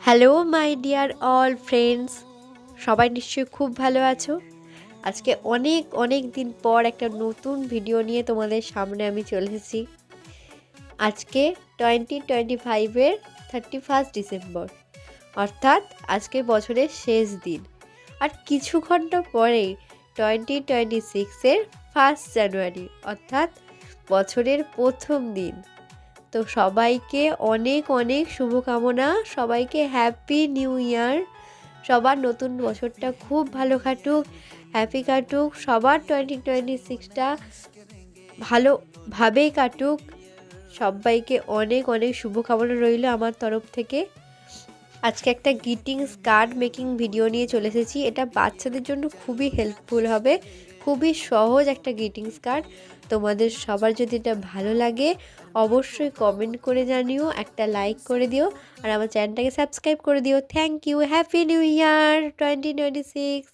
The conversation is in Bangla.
Hello my dear all friends, সবাই নিশ্চয়ই খুব ভালো আছো। আজকে অনেক অনেক দিন পর একটা নতুন ভিডিও নিয়ে তোমাদের সামনে আমি চলে এসেছি। আজকে 2025-এর 31 ডিসেম্বর, অর্থাৎ আজকে বছরের শেষ দিন। আর কিছু ঘন্টা পরেই 2026-এর 1 জানুয়ারি, অর্থাৎ বছরের প্রথম দিন। তো সবাইকে অনেক অনেক শুভকামনা, সবাইকে হ্যাপি নিউ ইয়ার। সবার নতুন বছরটা খুব ভালো কাটুক, হ্যাপি কাটুক, সবার 2026টা ভালোভাবেই কাটুক। সবাইকে অনেক অনেক শুভকামনা রইল আমার তরফ থেকে। আজকে একটা গ্রিটিংস কার্ড মেকিং ভিডিও নিয়ে চলে এসেছি। এটা বাচ্চাদের জন্য খুবই হেল্পফুল হবে, খুবই সহজ একটা গ্রিটিংস কার্ড। তোমাদের সবার যদি এটা ভালো লাগে অবশ্যই কমেন্ট করে জানিও, একটা লাইক করে দিও, আর আমার চ্যানেলটাকে সাবস্ক্রাইব করে দিও। Thank you, happy new year 2026।